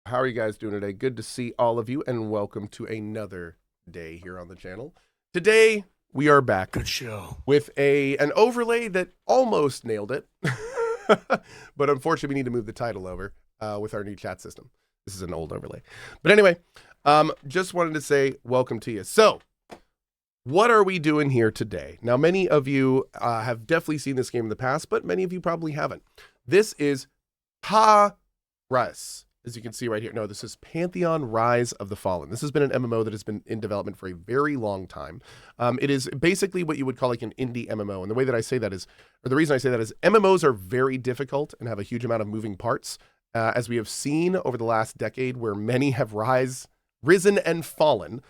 How are you guys doing today? Good to see all of you, and welcome to another day here on the channel. Today, we are back. Good show. With an overlay that almost nailed it, but unfortunately, we need to move the title over with our new chat system. This is an old overlay. But anyway, just wanted to say welcome to you. So, what are we doing here today? Now, many of you have definitely seen this game in the past, but many of you probably haven't. This is CohhCarnage. As you can see right here. No, this is Pantheon Rise of the Fallen. This has been an MMO that has been in development for a very long time. It is basically what you would call like an indie MMO. And the way that I say that is, or the reason I say that is MMOs are very difficult and have a huge amount of moving parts, as we have seen over the last decade, where many have risen and fallen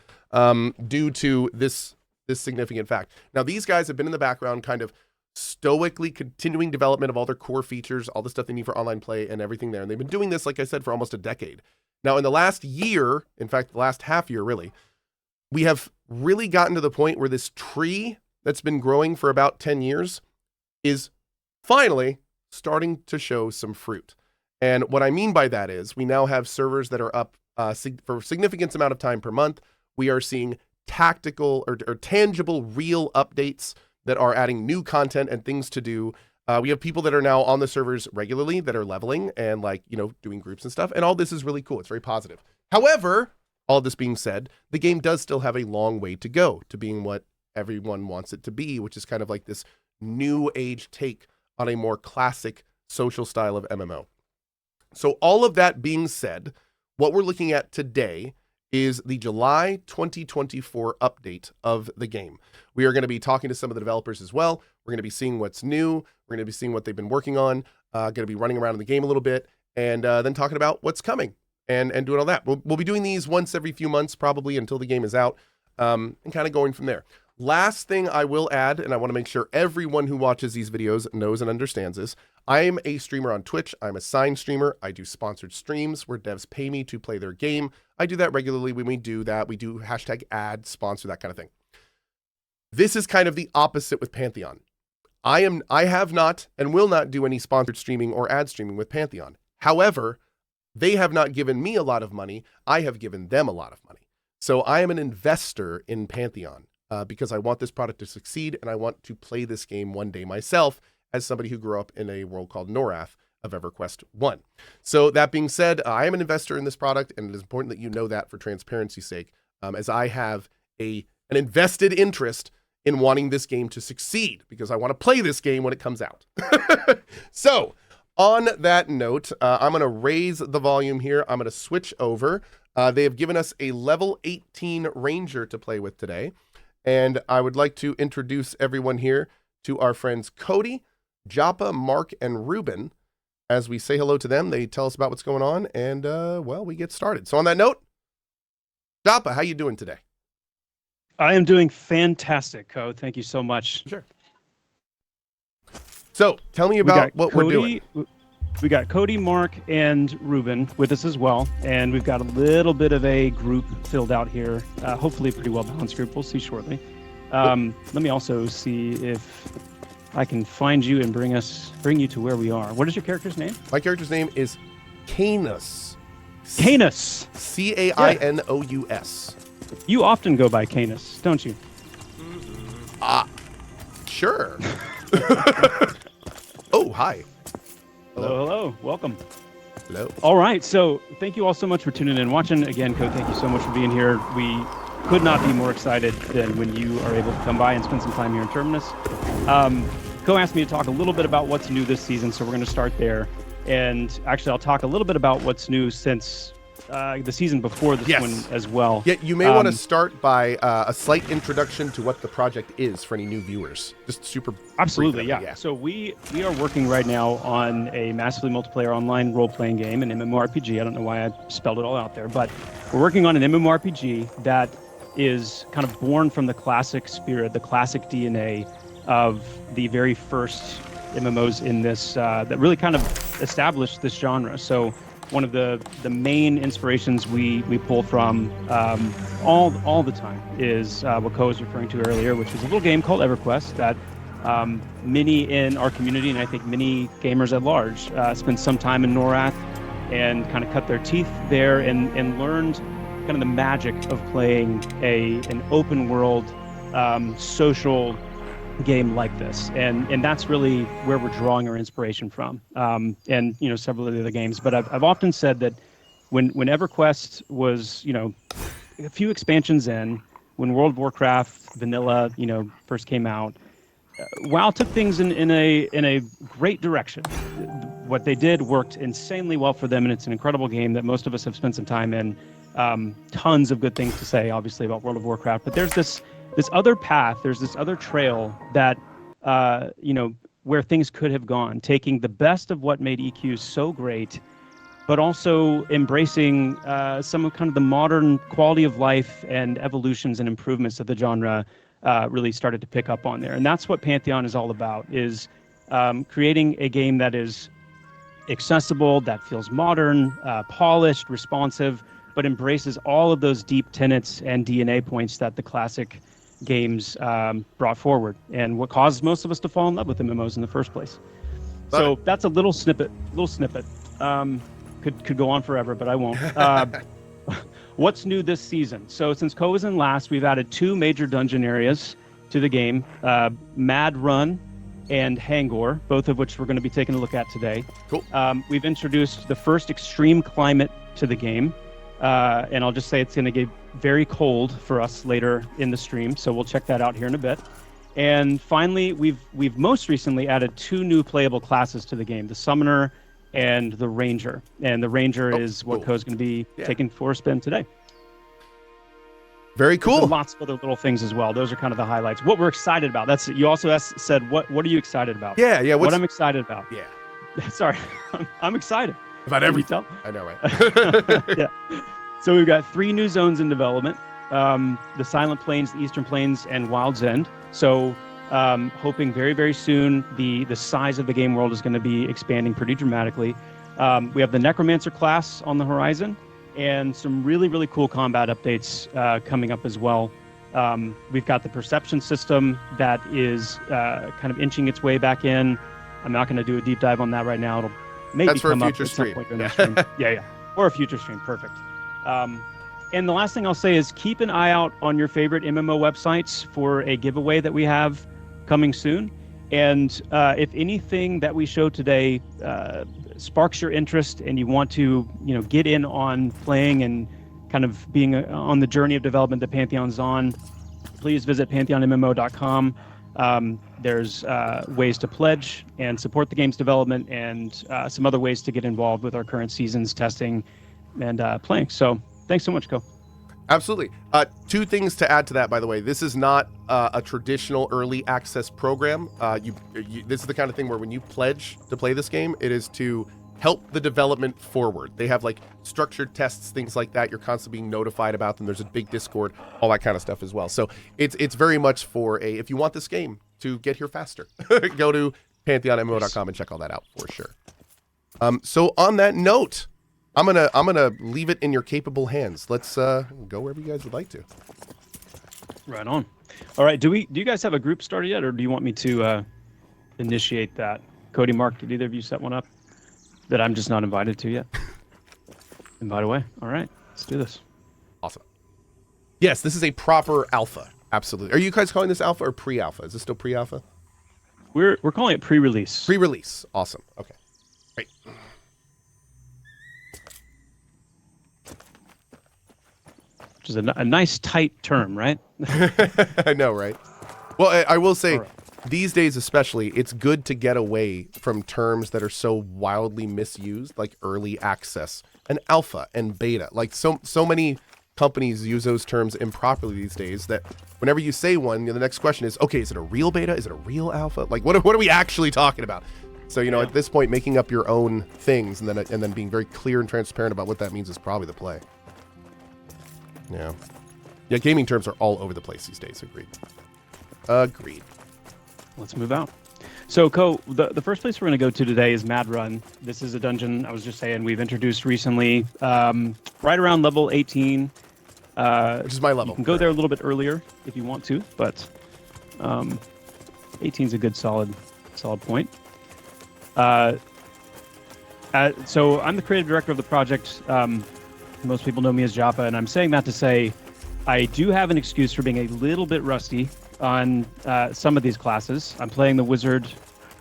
due to this significant fact. Now, these guys have been in the background kind of stoically continuing development of all their core features, all the stuff they need for online play and everything there. And they've been doing this, like I said, for almost a decade. Now, in the last year, in fact, the last half year, really, we have really gotten to the point where this tree that's been growing for about 10 years is finally starting to show some fruit. And what I mean by that is we now have servers that are up for a significant amount of time per month. We are seeing tactical or tangible, real updates that are adding new content and things to do. We have people that are now on the servers regularly that are leveling and doing groups and stuff. And all this is really cool. It's very positive. However, all this being said, the game does still have a long way to go to being what everyone wants it to be, which is kind of like this new age take on a more classic social style of MMO. So all of that being said, what we're looking at today is the July 2024 update of the game. We are going to be talking to some of the developers as well. We're going to be seeing what's new. We're going to be seeing what they've been working on, going to be running around in the game a little bit, and then talking about what's coming and doing all that. We'll be doing these once every few months, probably until the game is out, and kind of going from there. Last thing I will add, and I want to make sure everyone who watches these videos knows and understands this, I am a streamer on Twitch. I'm a signed streamer. I do sponsored streams where devs pay me to play their game. I do that regularly. When we do that, we do hashtag ad, sponsor, that kind of thing. This is kind of the opposite with Pantheon. I have not and will not do any sponsored streaming or ad streaming with Pantheon. However, they have not given me a lot of money. I have given them a lot of money. So I am an investor in Pantheon. Because I want this product to succeed and I want to play this game one day myself as somebody who grew up in a world called Norath of EverQuest 1. So that being said, I am an investor in this product, and it is important that you know that for transparency's sake, as I have an invested interest in wanting this game to succeed because I want to play this game when it comes out. So on that note, I'm going to raise the volume here. I'm going to switch over. They have given us a level 18 Ranger to play with today. And I would like to introduce everyone here to our friends Cody, Joppa, Mark, and Ruben. As we say hello to them, they tell us about what's going on, and, well, we get started. So on that note, Joppa, how you doing today? I am doing fantastic, Code. Thank you so much. Sure. So tell me about what we're doing. We got Cody, Mark, and Ruben with us as well, and we've got a little bit of a group filled out here. Hopefully a pretty well-balanced group. We'll see shortly. Let me also see if I can find you and bring you to where we are. What is your character's name? My character's name is Cainus. Cainus. Cainous. You often go by Cainus, don't you? Sure. Oh, hi. Hello. Welcome. Hello. All right. So thank you all so much for tuning in and watching. Again, Code, thank you so much for being here. We could not be more excited than when you are able to come by and spend some time here in Terminus. Co asked me to talk a little bit about what's new this season, so we're going to start there. And actually, I'll talk a little bit about what's new since the season before this one as well. Yeah, you may want to start by a slight introduction to what the project is for any new viewers. Just super. Absolutely, yeah. So we are working right now on a massively multiplayer online role-playing game, an MMORPG. I don't know why I spelled it all out there, but we're working on an MMORPG that is kind of born from the classic spirit, the classic DNA of the very first MMOs in this that really kind of established this genre. So one of the main inspirations we pull from all the time is what Ko was referring to earlier, which was a little game called EverQuest that many in our community, and I think many gamers at large, spend some time in Norath and kind of cut their teeth there and learned kind of the magic of playing an open world social game like this, and that's really where we're drawing our inspiration from, and several of the other games. But I've often said that when EverQuest was a few expansions in, when World of Warcraft vanilla first came out, WoW took things in a great direction. What they did worked insanely well for them, and it's an incredible game that most of us have spent some time in. Tons of good things to say, obviously, about World of Warcraft, but there's this other path, there's this other trail that where things could have gone, taking the best of what made EQ so great, but also embracing some of kind of the modern quality of life and evolutions and improvements that the genre really started to pick up on there. And that's what Pantheon is all about, is creating a game that is accessible, that feels modern, polished, responsive, but embraces all of those deep tenets and DNA points that the classic games brought forward, and what caused most of us to fall in love with MMOs in the first place. So that's a little snippet. Could go on forever, but I won't. What's new this season? So since Co was in last, we've added 2 major dungeon areas to the game, Mad Run and Hangor, both of which we're going to be taking a look at today. Cool. We've introduced the first extreme climate to the game, and I'll just say it's going to get very cold for us later in the stream, so we'll check that out here in a bit. And finally, we've most recently added 2 new playable classes to the game, the Summoner and the Ranger. And the Ranger is what Co's going to be taking for a spin today. Very cool. There's lots of other little things as well. Those are kind of the highlights. What we're excited about. That's you also said what are you excited about? Yeah. What I'm excited about. Yeah. Sorry, I'm excited about everything. I know, right? Yeah. So we've got 3 new zones in development: the Silent Plains, the Eastern Plains, and Wild's End. So hoping very, very soon the size of the game world is going to be expanding pretty dramatically. We have the Necromancer class on the horizon, and some really, really cool combat updates coming up as well. We've got the perception system that is kind of inching its way back in. I'm not going to do a deep dive on that right now. It'll maybe come up at some point during the stream. Yeah. Or a future stream. Perfect. And the last thing I'll say is keep an eye out on your favorite MMO websites for a giveaway that we have coming soon. And if anything that we show today sparks your interest and you want to, get in on playing and kind of being on the journey of development that Pantheon's on, please visit pantheonmmo.com. There's ways to pledge and support the game's development, and some other ways to get involved with our current season's testing and playing. So thanks so much, Co. Absolutely. 2 things to add to that, by the way. This is not a traditional early access program. This is the kind of thing where when you pledge to play this game, it is to help the development forward. They have like structured tests, things like that. You're constantly being notified about them. There's a big Discord, all that kind of stuff as well. So it's very much for if you want this game to get here faster, go to pantheonmmo.com and check all that out for sure. So on that note, I'm gonna leave it in your capable hands. Let's go wherever you guys would like to. Right on. All right. Do you guys have a group started yet, or do you want me to initiate that? Cody, Mark, did either of you set one up that I'm just not invited to yet? Invite away. All right. Let's do this. Awesome. Yes, this is a proper alpha. Absolutely. Are you guys calling this alpha or pre-alpha? Is this still pre-alpha? We're calling it pre-release. Pre-release. Awesome. Okay. Great. Which is a nice tight term, right? I know, right? Well, I will say, these days especially, it's good to get away from terms that are so wildly misused, like early access and alpha and beta. Like so many companies use those terms improperly these days that whenever you say one, the next question is, okay, is it a real beta? Is it a real alpha? Like, what are we actually talking about? So, at this point, making up your own things and then being very clear and transparent about what that means is probably the play. Yeah. Yeah, gaming terms are all over the place these days. Agreed. Let's move out. So, Co, the first place we're going to go to today is Mad Run. This is a dungeon, I was just saying, we've introduced recently, right around level 18. Which is my level. You can go there a little bit earlier if you want to, but 18 is a good solid point. So I'm the creative director of the project. Most people know me as Joppa, and I'm saying that to say I do have an excuse for being a little bit rusty on some of these classes. I'm playing the wizard.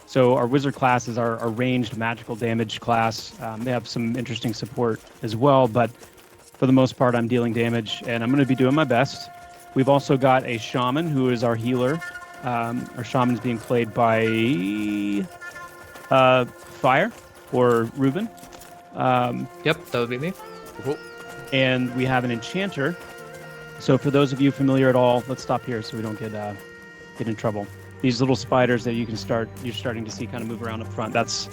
So our wizard class is our ranged magical damage class. They have some interesting support as well, but for the most part, I'm dealing damage, and I'm going to be doing my best. We've also got a shaman who is our healer. Our shaman is being played by Fire or Ruben. Yep, that would be me. Cool. And we have an enchanter. So for those of you familiar at all, let's stop here so we don't get in trouble. These little spiders that you're starting to see kind of move around up front. That's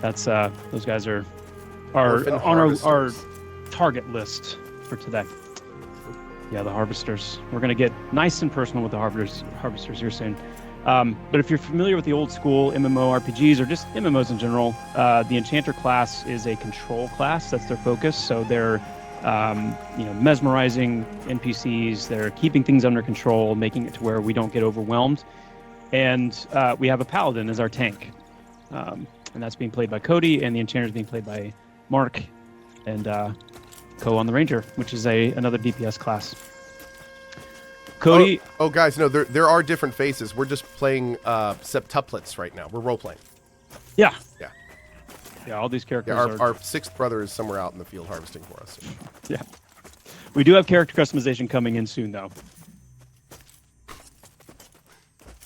those guys are on our target list for today. Yeah, the harvesters. We're gonna get nice and personal with the harvesters here soon. But if you're familiar with the old school MMORPGs or just MMOs in general, the enchanter class is a control class. That's their focus. So they're mesmerizing NPCs. They're keeping things under control, making it to where we don't get overwhelmed. And we have a paladin as our tank. And that's being played by Cody, and the enchanter is being played by Mark, and Co on the ranger, which is another DPS class. Cody. Oh, guys, no, there are different faces. We're just playing septuplets right now. We're role playing. Yeah. Yeah. Yeah, all these characters Yeah, our sixth brother is somewhere out in the field harvesting for us. Yeah. We do have character customization coming in soon, though.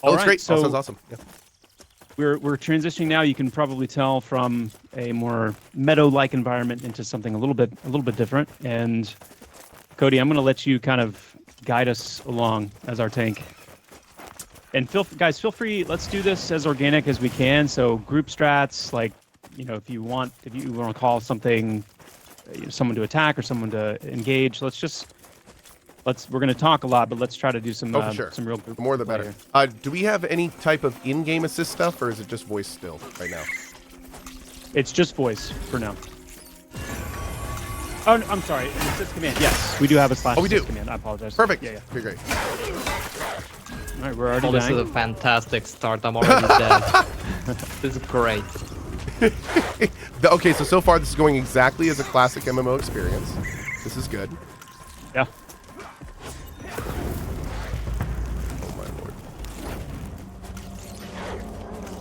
Oh, that's great. That sounds awesome. Yeah. We're transitioning now. You can probably tell from a more meadow-like environment into something a little bit different. And Cody, I'm going to let you kind of guide us along as our tank. And guys, feel free. Let's do this as organic as we can. So group strats, like if you want to call something, someone to attack or someone to engage. We're going to talk a lot, but let's try to do some sure. some real group. The more the play better. here. Do we have any type of in-game assist stuff, or is it just voice still right now? It's just voice for now. Oh, I'm sorry. An assist command. Yes, we do have a slash assist command. I apologize. Perfect. Yeah. Okay, great. All right, we're already Oh, this is dying. a fantastic start. I'm already dead. This is great. Okay, so far this is going exactly as a classic MMO experience. This is good. Yeah. Oh my lord.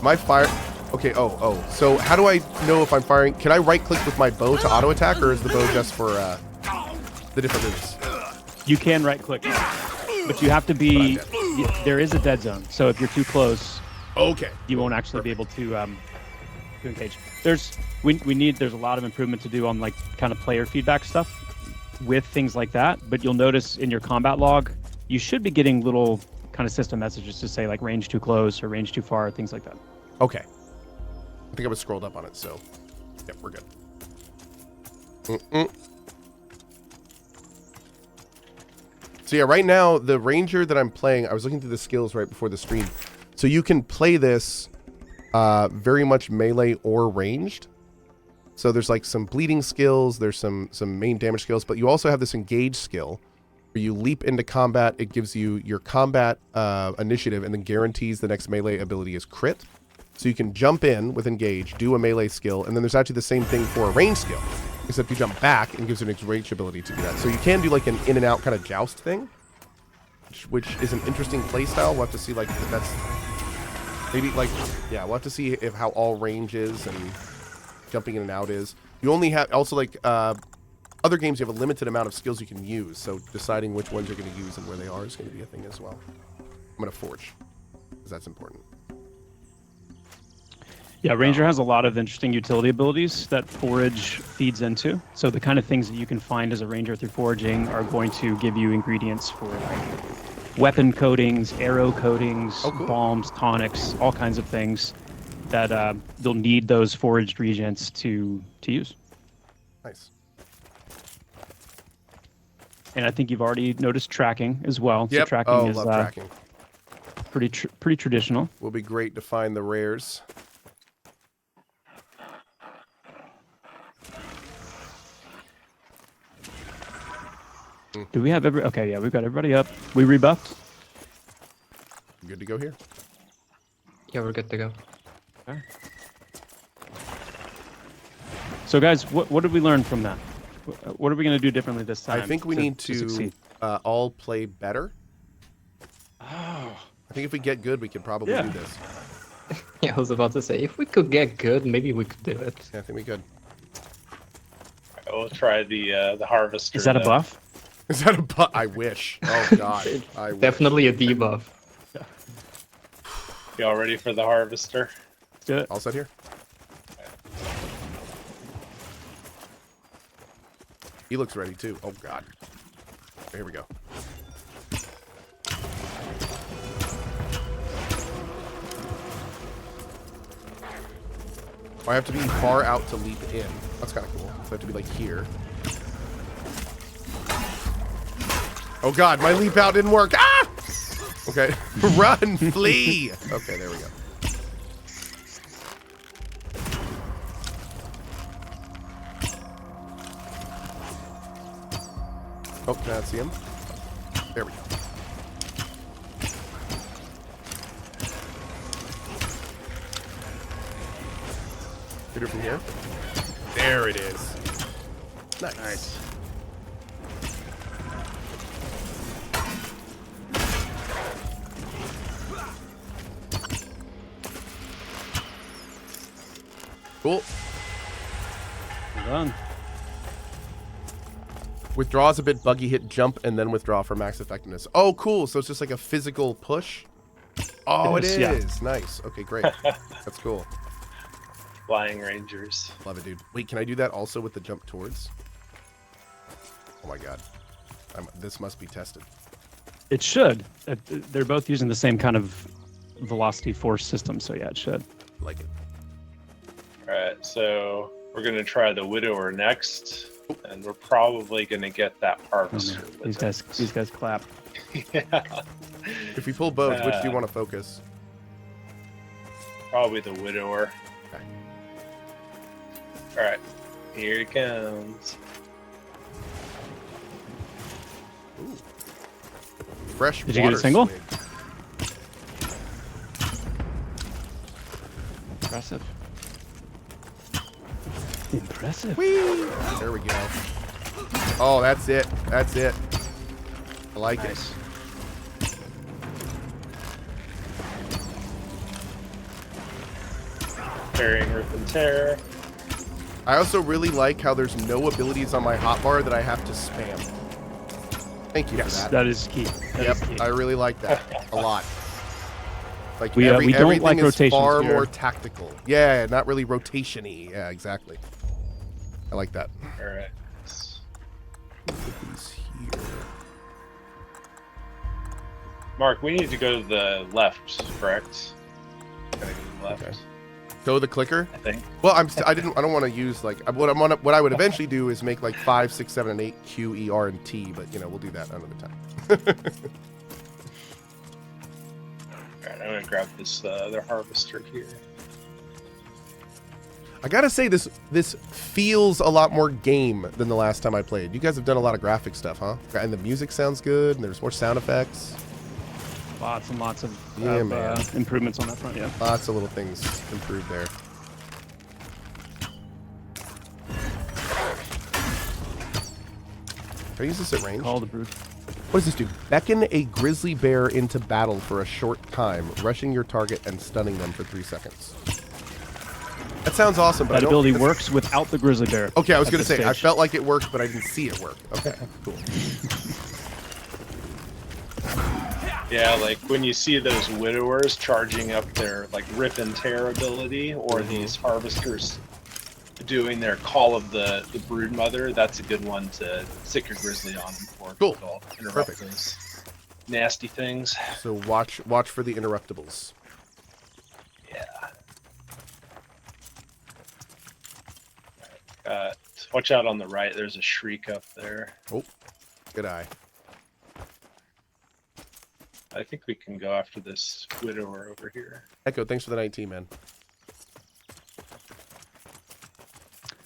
My fire. Okay. Oh. So how do I know if I'm firing? Can I right click with my bow to auto attack, or is the bow just for the different moves? You can right click, but you have to be. There is a dead zone, so if you're too close, Okay. you won't actually be able to engage. There's a lot of improvement to do on like kind of player feedback stuff with things like that, but you'll notice in your combat log you should be getting little kind of system messages to say like range too close or range too far, things like that. Okay. I think I was scrolled up on it, so yep, we're good. So yeah, right now the ranger that I'm playing, I was looking through the skills right before the stream. So you can play this very much melee or ranged. So there's like some bleeding skills, there's some main damage skills, but you also have this engage skill where you leap into combat. It gives you your combat initiative and then guarantees the next melee ability is crit. So you can jump in with engage, do a melee skill, and then there's actually the same thing for a range skill, except you jump back and gives you an range ability to do that. So you can do like an in and out kind of joust thing, which is an interesting play style. We'll have to see like if that's maybe like, yeah, we'll have to see if how all range is and jumping in and out is. You only have also like other games, you have a limited amount of skills you can use. So deciding which ones you're going to use and where they are is going to be a thing as well. I'm going to forge because that's important. Yeah, Ranger has a lot of interesting utility abilities that Forage feeds into. So the kind of things that you can find as a Ranger through foraging are going to give you ingredients for like weapon coatings, arrow coatings, bombs, tonics, all kinds of things that you'll need those foraged reagents to use. Nice. And I think you've already noticed tracking as well. Yep. So tracking is love tracking. pretty traditional. Will be great to find the rares. Do we have okay, yeah, we've got everybody up. We rebuffed. Good to go here. Yeah, we're good to go. Okay. So guys, what did we learn from that? What are we going to do differently this time? I think we need to succeed? all play better. Oh. I think if we get good, we can probably Yeah. do this. Yeah, I was about to say, if we could get good, maybe we could do it. Yeah, I think we could. We'll try the harvester. Is that a then. buff? Is that a butt? I wish. Oh God. I wish. Definitely a debuff. Y'all ready for the harvester? Let's do it. All set here. He looks ready too. Oh God. Here we go. I have to be far out to leap in. That's kind of cool. So I have to be like here. Oh God, my leap out didn't work. Ah! Okay. Run, flee. Okay, there we go. Oh, can I see him? There we go. Hit her from here. There it is. Nice. Cool. Well done. Withdraw is a bit buggy. Hit jump and then withdraw for max effectiveness. Oh, cool. So it's just like a physical push. Oh, it is. Yeah. Nice. Okay, great. That's cool. Flying Rangers. Love it, dude. Wait, can I do that also with the jump towards? Oh my God. This must be tested. It should. They're both using the same kind of velocity force system, so yeah, it should. Like it. Alright, so we're gonna try the Widower next. And we're probably gonna get that Oh, harvester. man. with These guys clap. yeah. If we pull bows, which do you want to focus? Probably the Widower. Okay. Alright, here it comes. Ooh. Fresh Did you get a water single? swig. Impressive. Impressive. Whee! There we go. Oh, that's it. That's it. I like it. Carrying Rip and Tear. I also really like how there's no abilities on my hotbar that I have to spam. Thank you Yes, for that. that is key. That Yep, is key. I really like that a lot. Like We don't everything like is rotations far here. more tactical. Yeah, not really rotation-y. Yeah, exactly. I like that. Alright. Put these here. Mark, we need to go to the left, correct? Gotta go to the left, Okay. Go the clicker. I think. Well, I don't want to use like what I would eventually do is make like 5, 6, 7, and 8 Q, E, R, and T, but you know we'll do that another time. Alright, I'm gonna grab this other harvester here. I gotta say this feels a lot more game than the last time I played. You guys have done a lot of graphic stuff, huh? And the music sounds good, and there's more sound effects. Lots and lots of, Yeah, man. improvements on that front, yeah. Lots of little things improved there. Can I use this at range? Call the brute. What does this do? Beckon a grizzly bear into battle for a short time, rushing your target and stunning them for 3 seconds. That sounds awesome, but That I don't ability think that's- works without the grizzly bear. Okay, I was at going to this say, I stage. felt like it worked, but I didn't see it work. Okay, cool. Yeah, like when you see those widowers charging up their like rip and tear ability, or these harvesters doing their call of the brood mother, that's a good one to stick your grizzly on them for. Cool. It'll interrupt Perfect. those nasty things. So watch for the interruptibles. Yeah. Watch out on the right. There's a shriek up there. Oh, good eye. I think we can go after this widower over here. Echo, thanks for the 19, man.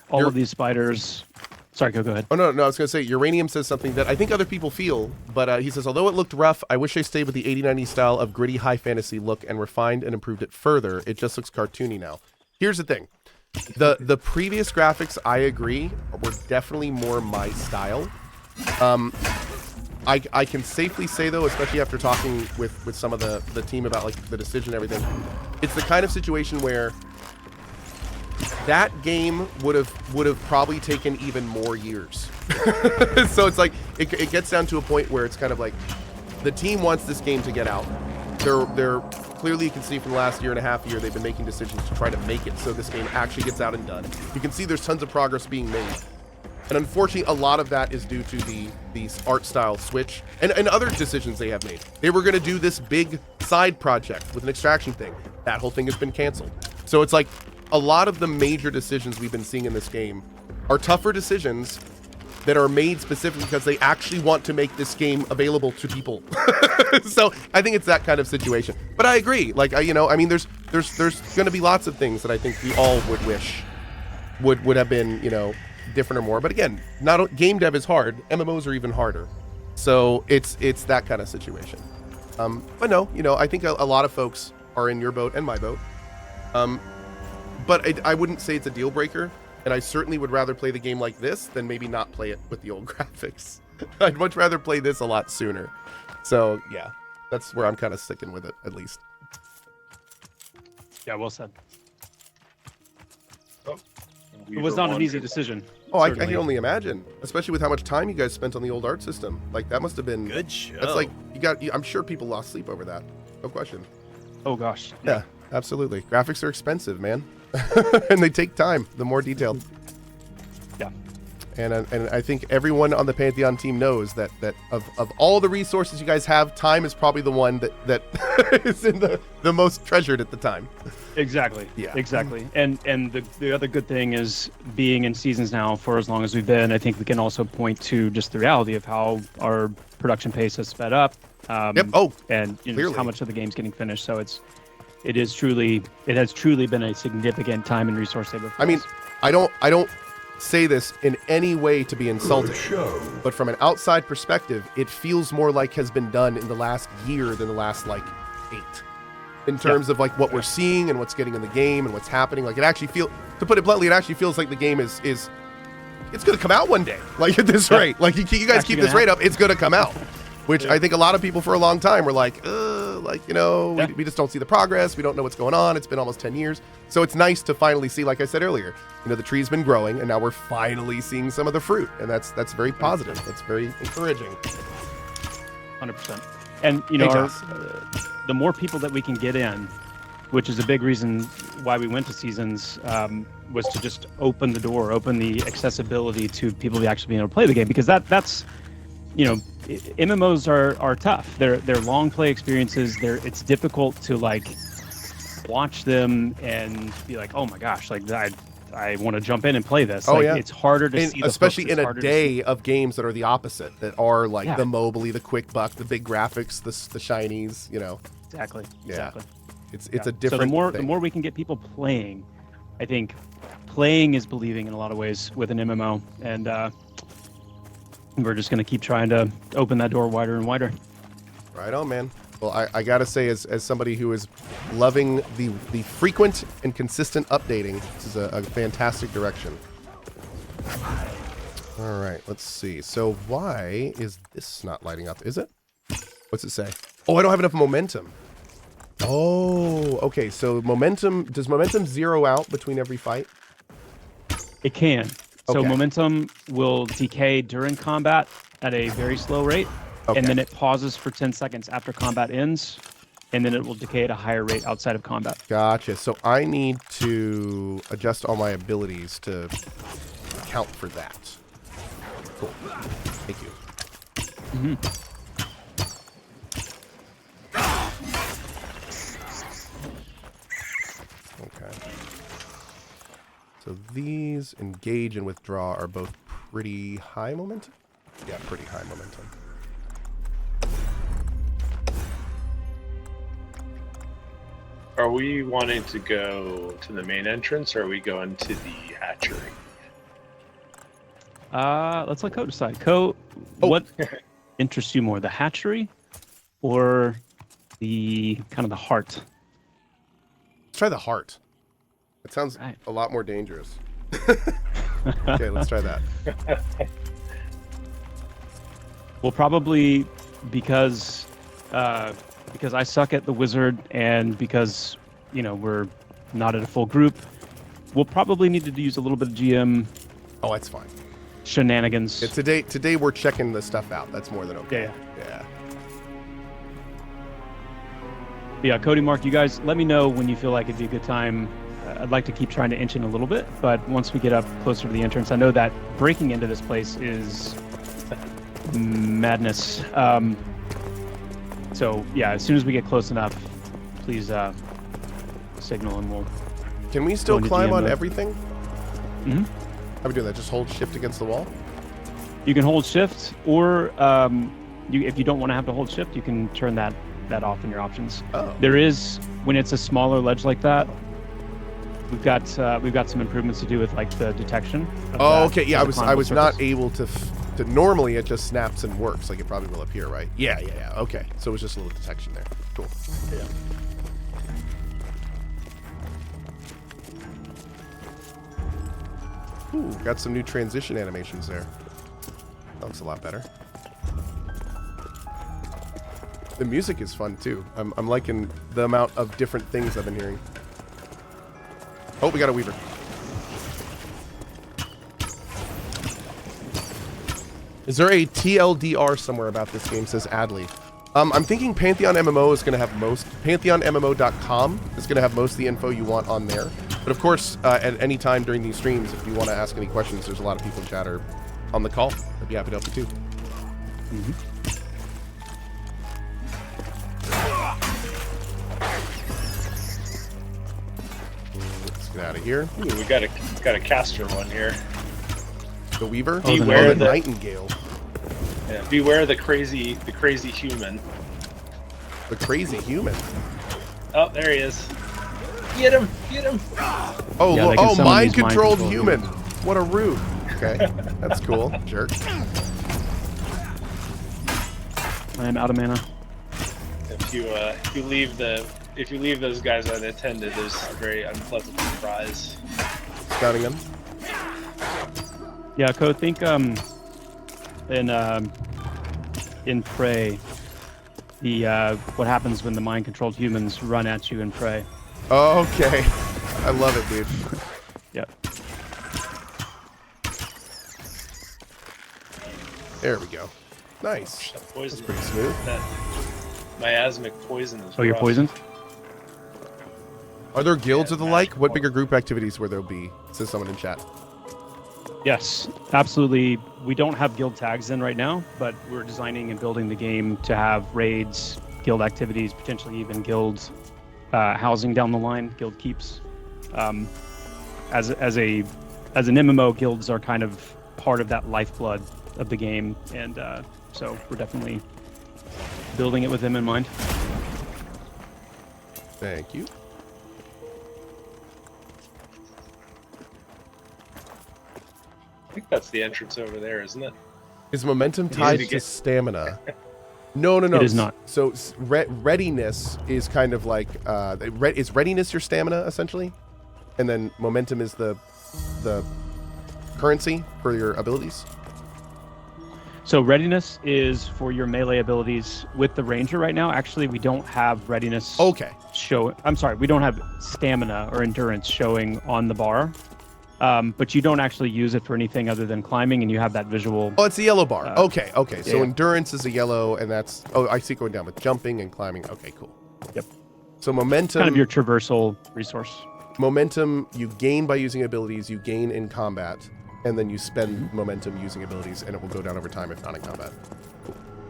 All You're- of these spiders. Sorry, go ahead. Oh, no, I was going to say, Uranium says something that I think other people feel, but he says, although it looked rough, I wish they stayed with the 80-90 style of gritty high fantasy look and refined and improved it further. It just looks cartoony now. Here's the thing. The previous graphics, I agree, were definitely more my style. I can safely say though, especially after talking with some of the team about like the decision and everything, it's the kind of situation where that game would have probably taken even more years. So it's like it gets down to a point where it's kind of like the team wants this game to get out. They're clearly, you can see from the last year and a half they've been making decisions to try to make it so this game actually gets out and done. You can see there's tons of progress being made. And unfortunately, a lot of that is due to the art style switch and other decisions they have made. They were going to do this big side project with an extraction thing. That whole thing has been canceled. So it's like a lot of the major decisions we've been seeing in this game are tougher decisions that are made specifically because they actually want to make this game available to people. So I think it's that kind of situation. But I agree. Like, I mean, there's going to be lots of things that I think we all would wish would have been, different or more. But again, game dev is hard. MMOs are even harder. So it's that kind of situation. But no, I think a lot of folks are in your boat and my boat. But I wouldn't say it's a deal breaker. And I certainly would rather play the game like this than maybe not play it with the old graphics. I'd much rather play this a lot sooner. So yeah, that's where I'm kind of sticking with it, at least. Yeah, well said. Oh, It was not an easy decision. Oh, I can only imagine, especially with how much time you guys spent on the old art system. Like that must have been good show. That's like I'm sure people lost sleep over that. No question. Oh gosh. Yeah, absolutely. Graphics are expensive, man. And they take time, the more detailed. Yeah. And I think everyone on the Pantheon team knows that of all the resources you guys have, time is probably the one that is in the most treasured at the time. Exactly. Yeah. Exactly. And the other good thing is being in seasons now for as long as we've been, I think we can also point to just the reality of how our production pace has sped up. Yep. Oh, and just clearly. how much of the game's getting finished. So it has truly been a significant time and resource saver for I mean, us. I don't say this in any way to be insulting, but from an outside perspective, it feels more like has been done in the last year than the last like 8. In terms of like what we're seeing and what's getting in the game and what's happening. Like it actually to put it bluntly, it actually feels like the game is it's going to come out one day. Like at this rate, like you guys keep this rate up, it's going to come out. Which I think a lot of people for a long time were like, we just don't see the progress. We don't know what's going on. It's been almost 10 years. So it's nice to finally see, like I said earlier, the tree's been growing and now we're finally seeing some of the fruit. And that's very positive. That's very encouraging. 100%. And, the more people that we can get in, which is a big reason why we went to seasons, was to just open the door, open the accessibility to people actually being able to play the game. Because that's MMOs are tough. They're long play experiences. It's difficult to like watch them and be like, oh my gosh, like I want to jump in and play this. Oh, yeah. It's harder to see, especially in a day of games that are the opposite, that are like the mobily, the quick buck, the big graphics, the shinies. Exactly. Yeah. Exactly. It's a different. So thing. the more we can get people playing, I think playing is believing in a lot of ways with an MMO, and we're just going to keep trying to open that door wider and wider. Right on, man. Well, I gotta say, as somebody who is loving the frequent and consistent updating, this is a fantastic direction. All right, let's see. So why is this not lighting up? Is it? What's it say? Oh, I don't have enough momentum. Oh, okay. So does momentum zero out between every fight? It can. So Okay. momentum will decay during combat at a very slow rate, and then it pauses for 10 seconds after combat ends, and then it will decay at a higher rate outside of combat. Gotcha. So I need to adjust all my abilities to account for that. Cool. Thank you. Okay. So these engage and withdraw are both pretty high momentum? Yeah, pretty high momentum. Are we wanting to go to the main entrance, or are we going to the hatchery? Let's let Co decide. Co, what interests you more, the hatchery or the kind of the heart? Let's try the heart. It sounds Right. a lot more dangerous. Okay, let's try that. We'll probably, because I suck at the wizard and because, we're not at a full group, we'll probably need to use a little bit of GM Oh, that's fine. shenanigans. Yeah, today we're checking the stuff out. That's more than okay. Yeah. Yeah. Yeah, Cody, Mark, you guys let me know when you feel like it'd be a good time. I'd like to keep trying to inch in a little bit, but once we get up closer to the entrance, I know that breaking into this place is madness. So yeah, as soon as we get close enough, please signal and we'll. Can we still Go into climb GM on mode. everything? Mhm. How we doing that? Just hold shift against the wall? You can hold shift, or if you don't want to have to hold shift, you can turn that off in your options. Oh. There is, when it's a smaller ledge like that, we've got some improvements to do with like the detection. Of Oh, that okay. Yeah, as a I was climbable not surface. able to. Normally, it just snaps and works like it probably will up here, right? Yeah. Okay. So it was just a little detection there. Cool. Yeah. Ooh, got some new transition animations there. That looks a lot better. The music is fun too. I'm liking the amount of different things I've been hearing. Oh, we got a Weaver. Is there a TLDR somewhere about this game, says Adley. I'm thinking Pantheon MMO is going to have most. PantheonMMO.com is going to have most of the info you want on there. But of course, at any time during these streams, if you want to ask any questions, there's a lot of people in chat or on the call. I'd be happy to help you too. Let's get out of here. Ooh, we got a caster one here. The Weaver? Oh, the the Nightingale. Nightingale. Yeah, beware the crazy human. The crazy human. Oh, there he is. Get him! Oh, Yeah, they can summon mind these controlled mind-controlled human. What a rude. Okay, that's cool. Jerk. I am out of mana. If you leave those guys unattended, there's a very unpleasant surprise. Scouting them. Yeah, Code, think in Prey, the what happens when the mind-controlled humans run at you in Prey. Oh, okay. I love it, dude. Yep. There we go. Nice. That poison, Pretty smooth. that miasmic poison is Oh, you're rough. poisoned? Are there guilds Yeah, or the like? What magical. bigger group activities where there'll be? Says someone in chat. Yes, absolutely. We don't have guild tags in right now, but we're designing and building the game to have raids, guild activities, potentially even guild housing down the line, guild keeps. As an MMO, guilds are kind of part of that lifeblood of the game, and so we're definitely building it with them in mind. Thank you. I think that's the entrance over there, isn't it? Is momentum Easy tied to to get. stamina? No. It is not. So readiness is kind of like is readiness your stamina essentially, and then momentum is the currency for your abilities. So readiness is for your melee abilities. With the ranger right now, actually, we don't have readiness. Okay. We don't have stamina or endurance showing on the bar, but you don't actually use it for anything other than climbing, and you have that visual. Oh, it's a yellow bar. Okay. So yeah. endurance is a yellow, and that's I see it going down with jumping and climbing. Okay, cool. Yep. So momentum. Kind of your traversal resource. Momentum you gain by using abilities. You gain in combat, and then you spend momentum using abilities, and it will go down over time if not in combat.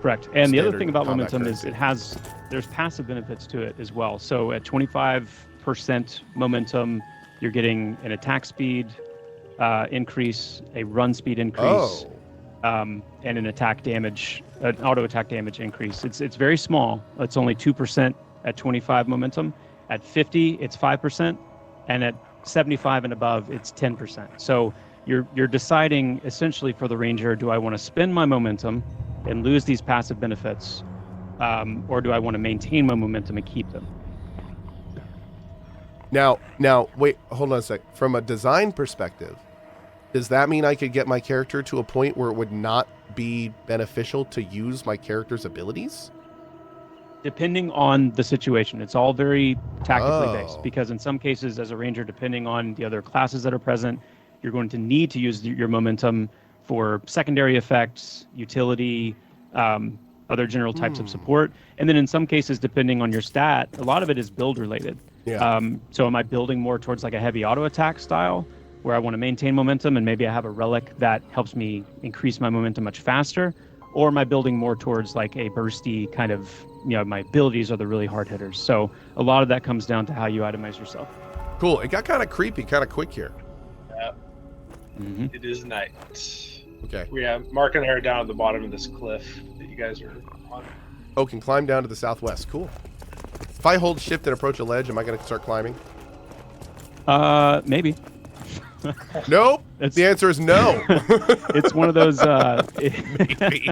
Correct. And the other Standard thing about combat momentum is currency. there's passive benefits to it as well. So at 25% momentum, you're getting an attack speed increase, a run speed increase, and an attack damage, an auto attack damage increase. It's very small. It's only 2% at 25 momentum. At 50, it's 5%, and at 75 and above, it's 10%. So you're deciding essentially for the ranger, do I want to spend my momentum and lose these passive benefits, or do I want to maintain my momentum and keep them? Now, wait, hold on a sec. From a design perspective, does that mean I could get my character to a point where it would not be beneficial to use my character's abilities? Depending on the situation, it's all very tactically based, Oh. because in some cases, as a ranger, depending on the other classes that are present, you're going to need to use your momentum for secondary effects, utility, other general types of support. And then in some cases, depending on your stat, a lot of it is build related. Yeah. So am I building more towards like a heavy auto attack style where I want to maintain momentum and maybe I have a relic that helps me increase my momentum much faster? Or am I building more towards like a bursty kind of, my abilities are the really hard hitters. So a lot of that comes down to how you itemize yourself. Cool. It got kind of creepy, kind of quick here. Yeah. Mm-hmm. It is night. Okay. Mark and I are down at the bottom of this cliff that you guys are on. Oh, can climb down to the southwest. Cool. If I hold shift and approach a ledge, am I going to start climbing? Maybe. Nope. The answer is no. It's one of those. Maybe.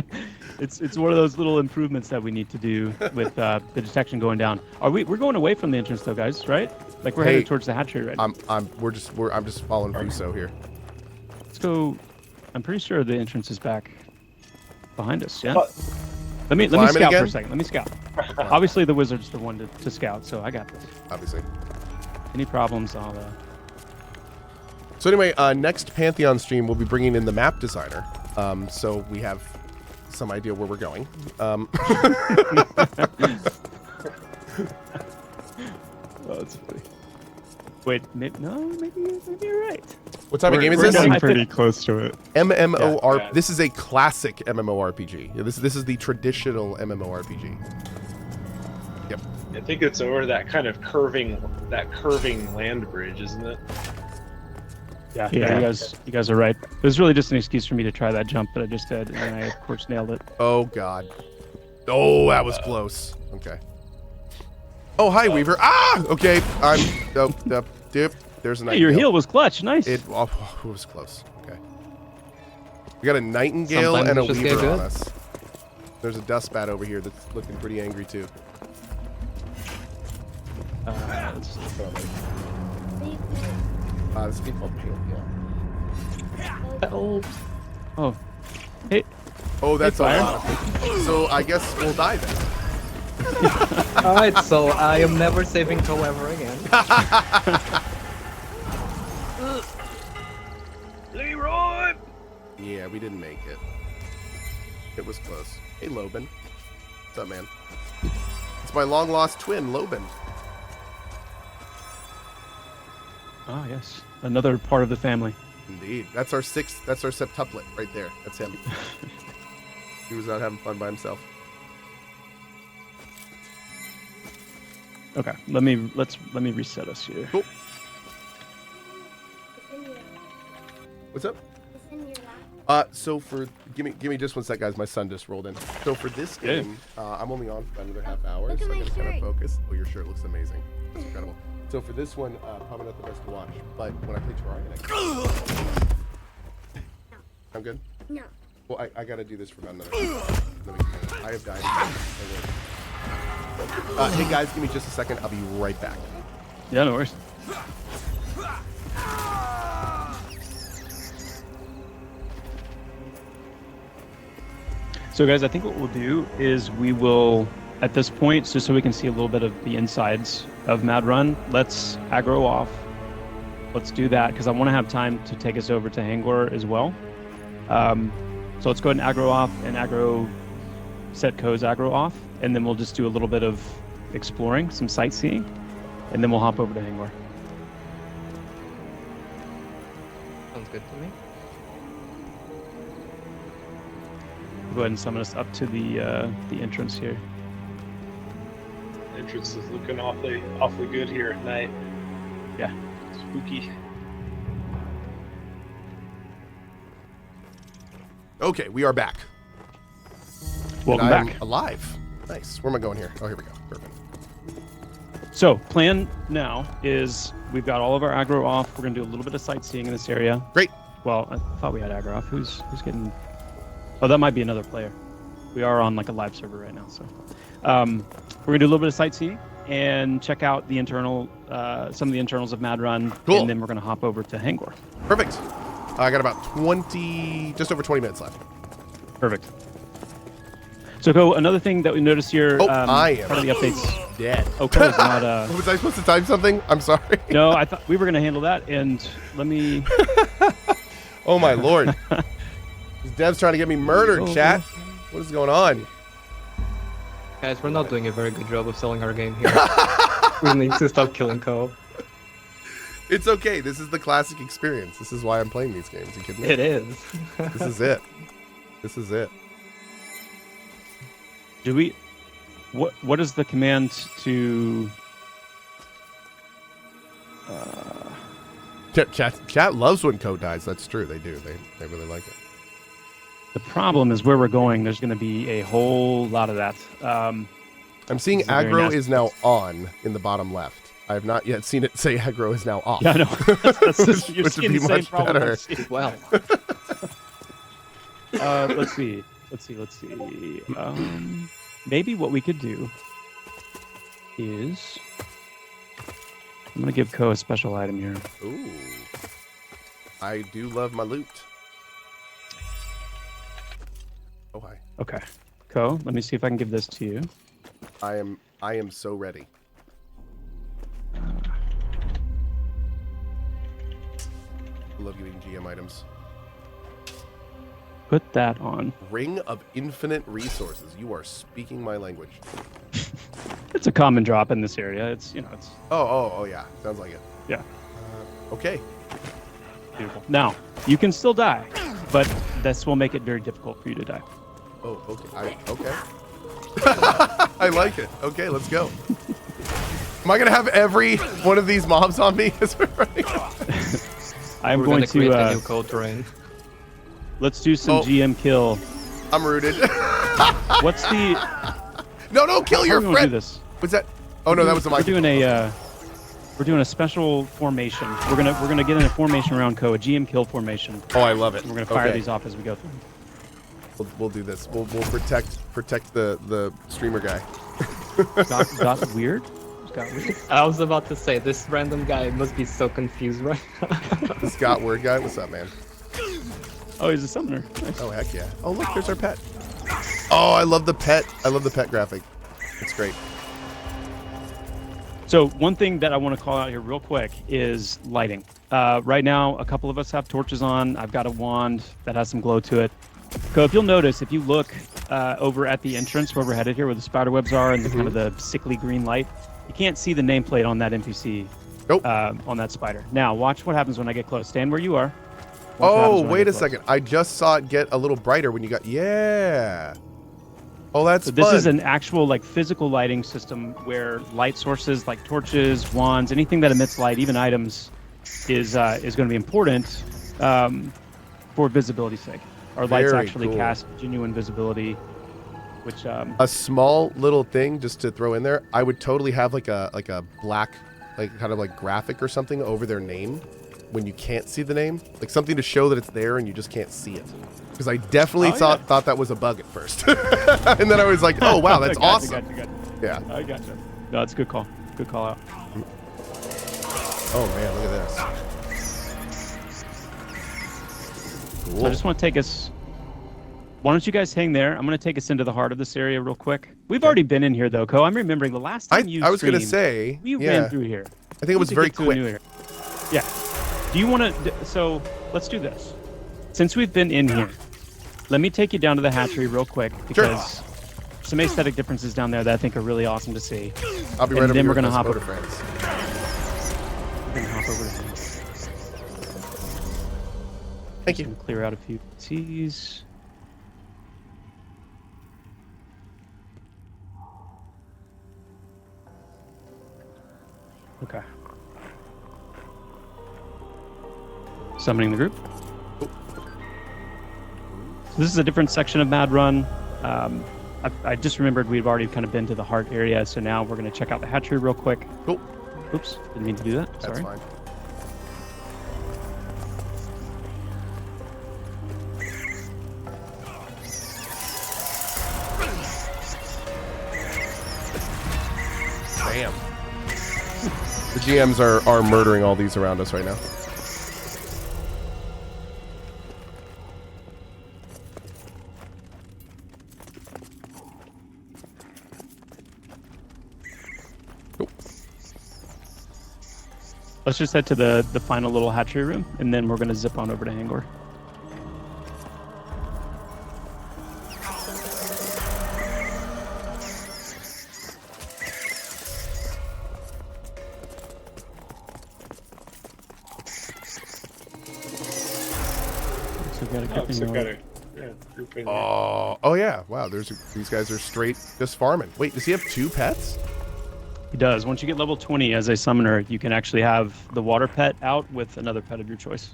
It's one of those little improvements that we need to do with the detection going down. We're going away from the entrance though, guys, right? Like we're headed towards the hatchery, right? I'm just following Russo here. Let's go. I'm pretty sure the entrance is back behind us. Yeah. But- Let me Climb it scout again? for a second. Let me scout. Obviously, the wizard's the one to scout, so I got this. Obviously. Any problems, I'll. So anyway, next Pantheon stream we'll be bringing in the map designer, so we have some idea where we're going. Oh, that's funny. Wait, maybe you're right. What type of game is we're this? getting Pretty close to it. MMOR. Yeah. This is a classic MMORPG. Yeah, this is the traditional MMORPG. Yep. I think it's over that kind of curving land bridge, isn't it? Yeah, Yeah. you guys are right. It was really just an excuse for me to try that jump that I just did, and I of course nailed it. Oh God. Oh, that was close. Okay. Oh, hi, Weaver. Ah. Okay. Dip. There's a nightingale. Hey, your heel was clutch. Nice. It was close. Okay. We got a nightingale Sometimes and a it just weaver get on good. us. There's a dust bat over here that's looking pretty angry too. Let's see. This is called Pantheon. Oh, hey, Oh, that's a fire. lot of people. So I guess we'll die then. Alright, so I am never saving Cole ever again. Leroy! Yeah, we didn't make it. It was close. Hey, Loban. What's up, man? It's my long lost twin, Loban. oh yes, another part of the family. Indeed. That's our septuplet right there. That's him. He was out having fun by himself. Okay, let me reset us here. Cool. What's up? So for give me just one sec, guys. My son just rolled in. So for this Yeah. game, I'm only on for another half hour, Look so at I my gotta kind of shirt. focus. Oh, your shirt looks amazing. It's incredible. So for this one, probably not the best to watch, but when I play Terraria, I'm good. No. Well, I gotta do this for about another minute. I have died. Hey guys, give me just a second. I'll be right back. Yeah, no worries. So guys, I think what we'll do is we will, at this point, just so we can see a little bit of the insides of Mad Run, let's aggro off. Let's do that, because I want to have time to take us over to Hangor as well. So let's go ahead and aggro off and set Co's aggro off, and then we'll just do a little bit of exploring, some sightseeing, and then we'll hop over to Hangor. Sounds good to me. Go ahead and summon us up to the entrance here. Entrance is looking awfully good here at night. Yeah. Spooky. Okay, we are back. Welcome And I'm back. alive. Nice. Where am I going here? Oh, here we go. Perfect. So, plan now is we've got all of our aggro off. We're gonna do a little bit of sightseeing in this area. Great. Well, I thought we had aggro off. Who's getting? Oh, that might be another player. We are on like a live server right now, so we're gonna do a little bit of sightseeing, and check out the internal, some of the internals of Mad Run, Cool. and then we're going to hop over to Hangor. Perfect. I got about just over 20 minutes left. Perfect. So, Ko, another thing that we noticed here, I am part of the updates. dead. Oh, Ko's not. Was I supposed to type something? I'm sorry. No, I thought we were going to handle that, and let me. Oh my lord. This dev's trying to get me murdered, chat. What is going on? Guys, we're not doing a very good job of selling our game here. We need to stop killing Ko. It's okay. This is the classic experience. This is why I'm playing these games. You kidding me? It is. This is it. This is it. Do we? What is the command to? Chat loves when Code dies. That's true. They do. They really like it. The problem is where we're going. There's going to be a whole lot of that. I'm seeing This is very aggro nasty. is now on in the bottom left. I have not yet seen it say aggro is now off. Yeah, I know. That's just, you're Which would seeing be the same much problem better. I see. Well, Let's see. Maybe what we could do is I'm gonna give Ko a special item here. Ooh. I do love my loot. Oh hi. Okay, Ko, let me see if I can give this to you. I am so ready. I love giving GM items. Put that on. Ring of Infinite Resources. You are speaking my language. It's a common drop in this area. It's it's Oh yeah. Sounds like it. yeah, Okay. beautiful. Now you can still die, but this will make it very difficult for you to die. Oh, okay. Okay. I like it. Okay, let's go. Am I gonna have every one of these mobs on me as we're running? I'm we're going gonna create a to new code terrain. let's do some Oh. GM kill. I'm rooted. What's the? No, kill How your are we gonna do friend. this? What's that? Oh no, that was the We're mic. doing a special formation. We're gonna get in a formation around Ko, a GM kill formation. Oh, I love it. We're gonna fire Okay. these off as we go through. We'll do this. We'll protect the streamer guy. Got weird. Got weird. I was about to say, this random guy must be so confused right now. The Scott Word guy. What's up, man? Oh, he's a summoner. Nice. Oh heck yeah. Oh look, there's our pet. Oh, I love the pet. I love the pet graphic. It's great. So one thing that I want to call out here real quick is lighting. Right now, a couple of us have torches on. I've got a wand that has some glow to it. So if you'll notice, if you look over at the entrance where we're headed here, where the spider webs are and the kind of the sickly green light, you can't see the nameplate on that NPC. Nope. On that spider. Now, watch what happens when I get close. Stand where you are. Watch what happens Oh, when I wait get a close. second. I just saw it get a little brighter when you got. Yeah. Oh, that's So this fun. is an actual like physical lighting system where light sources like torches, wands, anything that emits light, even items, is going to be important for visibility's sake. Our lights Very actually cool. cast genuine visibility, which A small little thing just to throw in there. I would totally have like a black, like kind of like graphic or something over their name when you can't see the name, like something to show that it's there and you just can't see it. Because I definitely thought that was a bug at first, and then I was like, oh wow, that's awesome. Gotcha. Yeah. I gotcha. No, it's a good call. Good call out. Oh man, look at this. Cool. So I just want to take us. Why don't you guys hang there? I'm going to take us into the heart of this area real quick. We've already been in here though, Ko. I'm remembering the last time you I was gonna streamed, say, we yeah. ran through here. I think it was very quick. Yeah. Do you want to? So let's do this. Since we've been in here, let me take you down to the hatchery real quick because some aesthetic differences down there that I think are really awesome to see. I'll be And right over then here we're with gonna those hop motor over. friends. We're gonna hop over to here. Thank Just you. gonna clear out a few T's. Okay. Summoning the group. So this is a different section of Mad Run. I just remembered we've already kind of been to the heart area, so now we're going to check out the hatchery real quick. Cool. Oops, didn't mean to do that. That's Sorry. fine. Bam. GMs are murdering all these around us right now. Let's just head to the final little hatchery room, and then we're going to zip on over to Hangor. So we got a group in your- Group in Oh yeah. Wow. These guys are straight just farming. Wait, does he have 2 pets? He does. Once you get level 20 as a summoner, you can actually have the water pet out with another pet of your choice.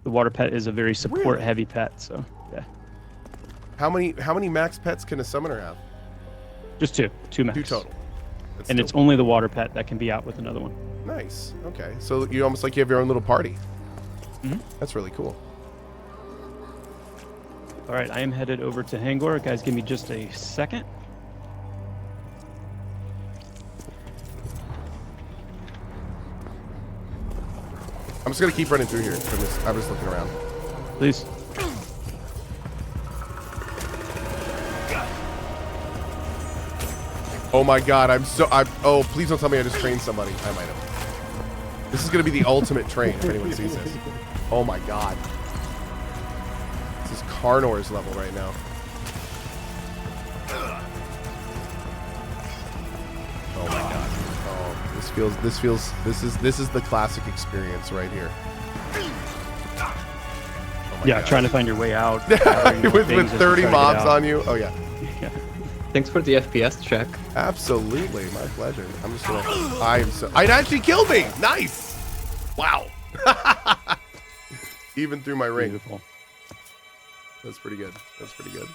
The water pet is a very support-heavy pet, so yeah. How many max pets can a summoner have? Just 2 max. 2 total. That's And still it's only the water pet that can be out with another one. nice. Okay, so you almost like you have your own little party. Mhm. That's really cool. All right, I am headed over to Hangor. Guys, give me just a second. I'm just gonna keep running through here. I'm just looking around. Please. Oh my god, oh, please don't tell me I just trained somebody. I might have. This is gonna be the ultimate train if anyone sees this. Oh my god. This is Carnor's level right now. Oh my god. Oh, this is the classic experience right here. Oh my Yeah, god. trying to find your way out. with 30 mobs on you. Oh yeah. Thanks for the FPS check. Absolutely, my pleasure. I'm just gonna. It actually killed me. Nice. Wow. Even through my ring. Beautiful. That's pretty good. That's pretty good.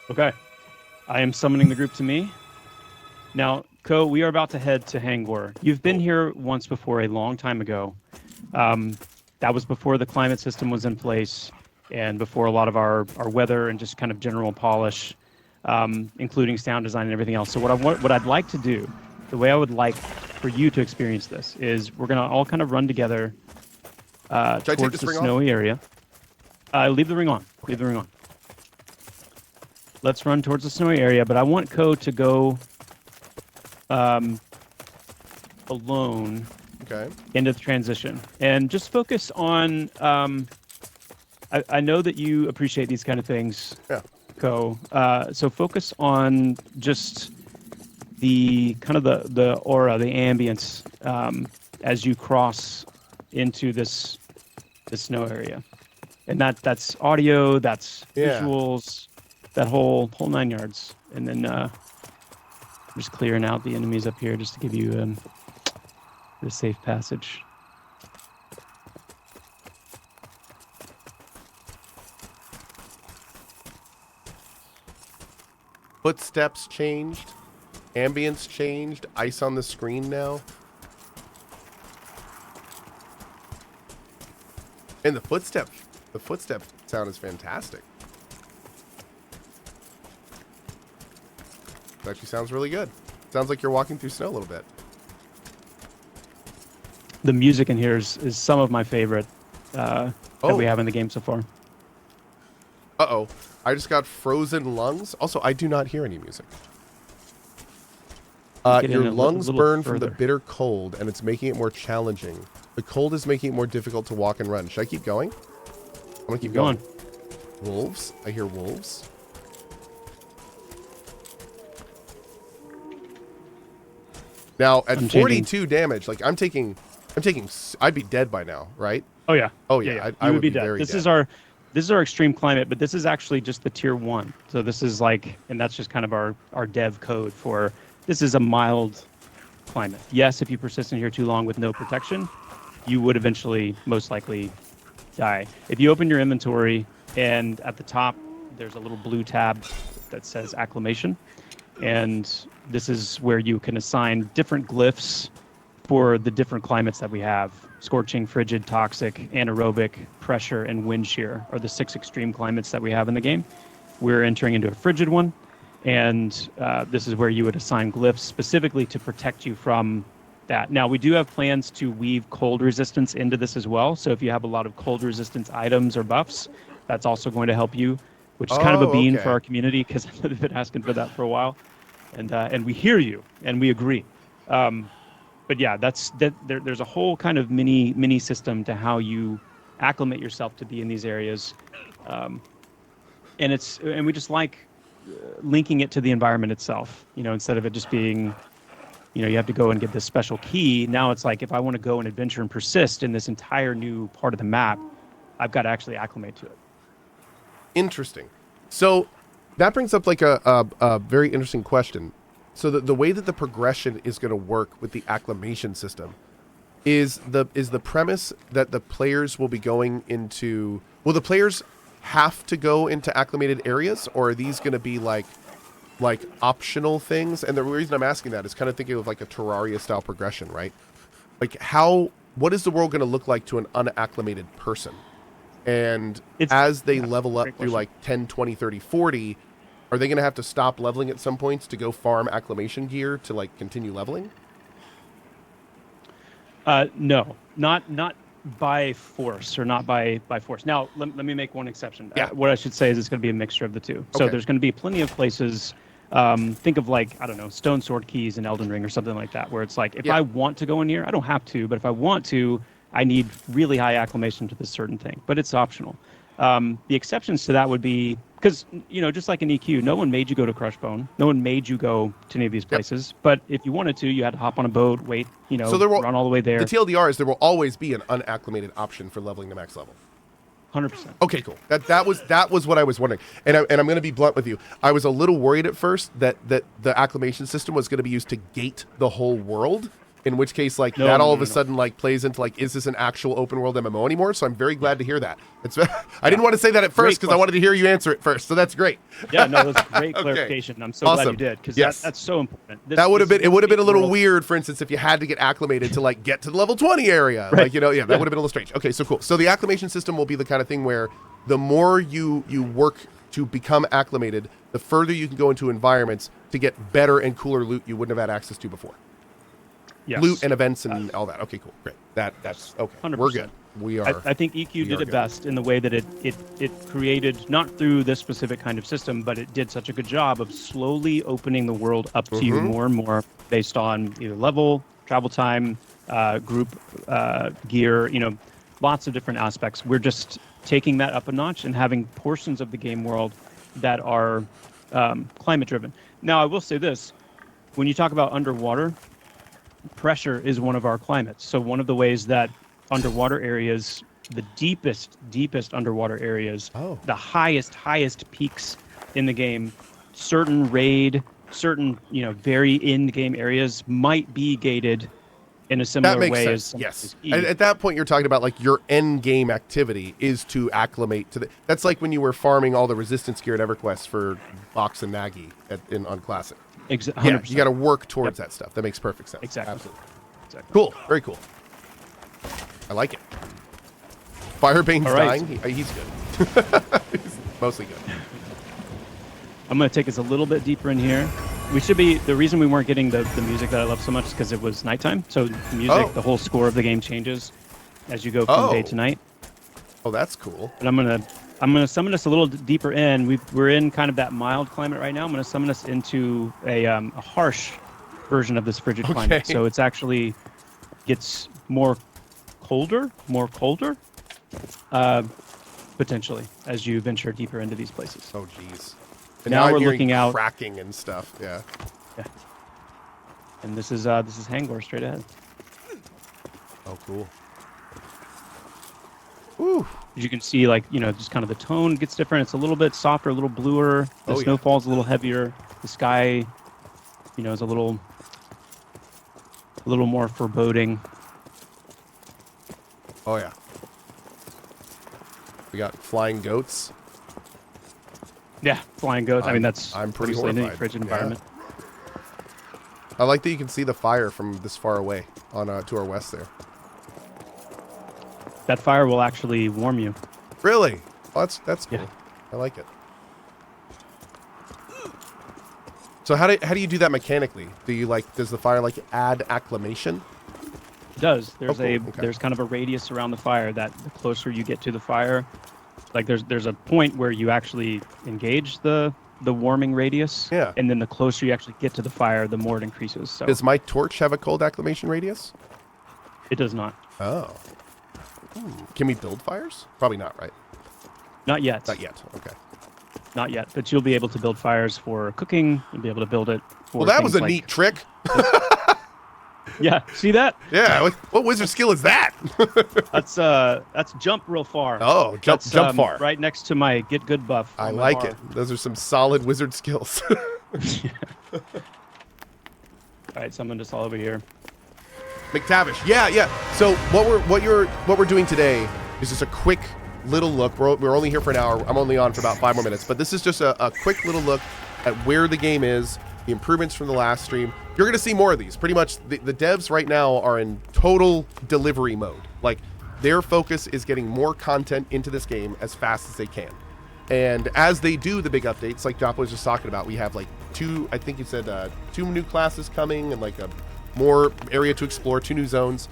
Okay. I am summoning the group to me. Now, Ko, we are about to head to Hangor. You've been here once before a long time ago. That was before the climate system was in place and before a lot of our weather and just kind of general polish, including sound design and everything else. So what I'd like to do, the way I would like for you to experience this is we're going to all kind of run together towards the snowy area. Leave the ring on. Okay. Leave the ring on. Let's run towards the snowy area, but I want Ko to go alone into the transition and just focus on I know that you appreciate these kind of things, Ko. So focus on just the kind of the aura, the ambience as you cross into this snow area, and that's audio, that's visuals, that whole 9 yards, and then just clearing out the enemies up here just to give you the safe passage. Footsteps changed. Ambience changed. Ice on the screen now. And the footstep sound is fantastic. It actually sounds really good. Sounds like you're walking through snow a little bit. The music in here is some of my favorite that we have in the game so far. Uh-oh. I just got frozen lungs. Also, I do not hear any music. Your lungs burn from the bitter cold, and it's making it more challenging. The cold is making it more difficult to walk and run. Should I keep going? I'm going to keep going. Wolves? I hear wolves. Now, at 42 damage, like I'm taking, I'd be dead by now, right? Oh yeah. Oh yeah. I would be dead. This is our extreme climate, but this is actually just the tier 1. So this is like, and that's just kind of our dev code for, this is a mild climate. Yes, if you persist in here too long with no protection, you would eventually most likely die. If you open your inventory and at the top, there's a little blue tab that says acclimation. And this is where you can assign different glyphs for the different climates that we have. Scorching, frigid, toxic, anaerobic, pressure, and wind shear are the 6 extreme climates that we have in the game. We're entering into a frigid one, and this is where you would assign glyphs specifically to protect you from that. Now, we do have plans to weave cold resistance into this as well. So if you have a lot of cold resistance items or buffs, that's also going to help you, which is kind of a bean for our community, because they've been asking for that for a while. And we hear you, and we agree. But yeah, there's a whole kind of mini system to how you acclimate yourself to be in these areas. And we just like linking it to the environment itself, instead of it just being, you have to go and get this special key. Now it's like, if I want to go and adventure and persist in this entire new part of the map, I've got to actually acclimate to it. Interesting. So that brings up like a very interesting question. So the way that the progression is going to work with the acclimation system is the premise that the players will be going into. Will the players have to go into acclimated areas, or are these going to be like optional things? And the reason I'm asking that is kind of thinking of like a Terraria style progression, right? Like what is the world going to look like to an unacclimated person? And as they level up through like 10, 20, 30, 40, are they going to have to stop leveling at some points to go farm acclimation gear to like continue leveling? No, not by force, or not by force. Now, let me make one exception. Yeah. What I should say is it's going to be a mixture of the two. So there's going to be plenty of places. Think of like, I don't know, Stone Sword Keys in Elden Ring or something like that, where it's like, if I want to go in here, I don't have to, but if I want to, I need really high acclimation to this certain thing, but it's optional. The exceptions to that would be, because, just like in EQ, no one made you go to Crushbone. No one made you go to any of these places. But if you wanted to, you had to hop on a boat, wait, run all the way there. The TLDR is there will always be an unacclimated option for leveling to max level. 100%. Okay, cool. That was what I was wondering. And I'm going to be blunt with you. I was a little worried at first that the acclimation system was going to be used to gate the whole world. In which case, like, that all of a sudden, like, plays into, like, is this an actual open world MMO anymore? So I'm very glad to hear that. I didn't want to say that at first because I wanted to hear you answer it first. So that's great. Yeah, no, that's great clarification. I'm so glad you did, because that's so important. It would have been a little weird, for instance, if you had to get acclimated to, like, get to the level 20 area. Right. Like, that would have been a little strange. Okay, so cool. So the acclimation system will be the kind of thing where the more you work to become acclimated, the further you can go into environments to get better and cooler loot you wouldn't have had access to before. Yes. Loot and events and all that. Okay, cool. Great. That's okay. 100%. We're good. We are. I think EQ did it best in the way that it created, not through this specific kind of system, but it did such a good job of slowly opening the world up to you more and more based on either level, travel time, group gear, lots of different aspects. We're just taking that up a notch and having portions of the game world that are climate driven. Now, I will say this. When you talk about underwater, pressure is one of our climates. So one of the ways that underwater areas, the deepest underwater areas, the highest peaks in the game, certain very in-game areas might be gated in a similar way as yes. At that point, you're talking about like your end game activity is to acclimate to the. That's like when you were farming all the resistance gear at EverQuest for Box and Nagi on Classic. Exactly. Yeah, you got to work towards that stuff. That makes perfect sense. Exactly. Absolutely. Cool. Very cool. I like it. Firebane's dying. He's good. He's mostly good. I'm going to take us a little bit deeper in here. The reason we weren't getting the music that I love so much is because it was nighttime. So the music, the whole score of the game changes as you go from day to night. Oh, that's cool. And I'm gonna summon us a little deeper in. We're in kind of that mild climate right now. I'm gonna summon us into a harsh version of this frigid climate. So it's actually gets more colder, potentially as you venture deeper into these places. Oh, geez. And now we're looking out, cracking and stuff. Yeah. And this is Hangor straight ahead. Oh, cool. Ooh. As you can see, like, just kind of the tone gets different. It's a little bit softer, a little bluer. The snowfall's a little heavier. The sky, is a little more foreboding. Oh, yeah. We got flying goats. Yeah, flying goats. I'm pretty horrified. In a frigid environment. I like that you can see the fire from this far away on to our west there. That fire will actually warm you. Really? Well, that's cool. Yeah. I like it. So how do you do that mechanically? Does the fire add acclimation? It does. There's cool. Okay. there's kind of a radius around the fire that the closer you get to the fire, like there's a point where you actually engage the warming radius. Yeah. And then the closer you actually get to the fire, the more it increases. So Does my torch have a cold acclimation radius? it does not. Oh. Can we build fires? Probably not, right? Not yet. Not yet. Okay. Not yet. But you'll be able to build fires for cooking. You'll be able to build it for Well, that was things a like- neat trick. Yeah. See that? Yeah. What wizard skill is that? That's jump real far. Oh, jump far. Right next to my get good buff. I on my like bar. it. Those are some solid wizard skills. All right, someone just all over here. McTavish. Yeah. So what we're doing today is just a quick little look. We're only here for an hour. I'm only on for about 5 more minutes, but this is just a quick little look at where the game is, the improvements from the last stream. You're going to see more of these. Pretty much the devs right now are in total delivery mode. Like, their focus is getting more content into this game as fast as they can. And as they do the big updates, like Joppa was just talking about, we have two new classes coming and a more area to explore, 2 new zones.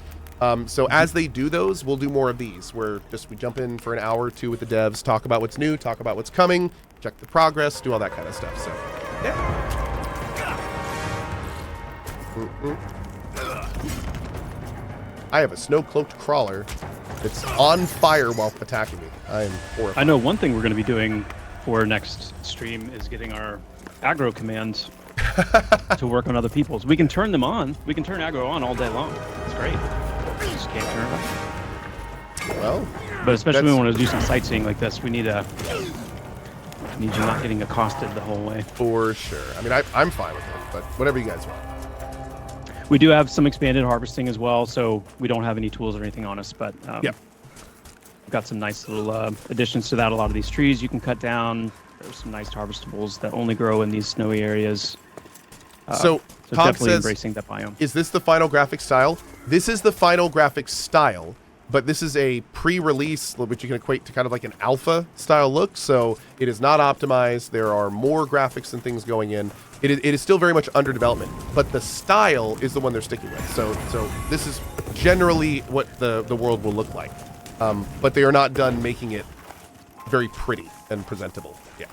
So as they do those, we'll do more of these, where we jump in for an hour or 2 with the devs, talk about what's new, talk about what's coming, check the progress, do all that kind of stuff. So, yeah. I have a snow-cloaked crawler that's on fire while attacking me. I am horrified. I know one thing we're going to be doing for next stream is getting our aggro commands to work on other people's. We can turn them on. We can turn aggro on all day long. It's great. We just can't turn it off. Well, But especially when we want to do some sightseeing like this, we need you not getting accosted the whole way. for sure. I mean, I'm fine with it, but whatever you guys want. We do have some expanded harvesting as well, so we don't have any tools or anything on us, but Yeah. we've got some nice little additions to that. A lot of these trees you can cut down. There's some nice harvestables that only grow in these snowy areas. So Cog definitely says, embracing that biome. is this the final graphic style? This is the final graphic style, but this is a pre-release, which you can equate to kind of like an alpha style look. So it is not optimized. There are more graphics and things going in. It is still very much under development, but the style is the one they're sticking with. So this is generally what the world will look like. But they are not done making it very pretty and presentable. Yeah.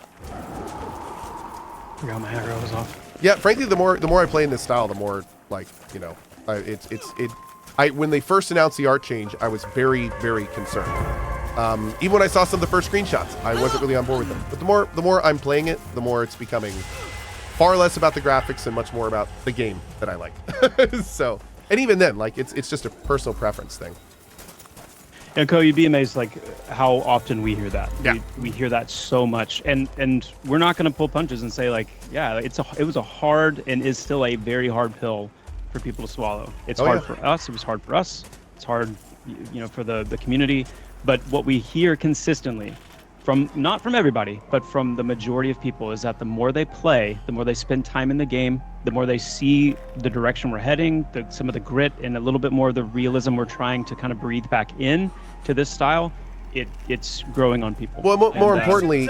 Forgot my aggro was off. Yeah, frankly, the more I play in this style, the more when they first announced the art change, I was very, very concerned. Even when I saw some of the first screenshots, I wasn't really on board with them. But the more I'm playing it, the more it's becoming far less about the graphics and much more about the game that I like. So, and even then, it's just a personal preference thing. And Co, you'd be amazed how often we hear that. Yeah. We hear that so much, and we're not going to pull punches and say it was a hard and is still a very hard pill for people to swallow. It's hard for us. It was hard for us. It's hard, for the community. But what we hear consistently not from everybody, but from the majority of people, is that the more they play, the more they spend time in the game, the more they see the direction we're heading, some of the grit and a little bit more of the realism we're trying to kind of breathe back in to this style, it's growing on people. Well, more importantly,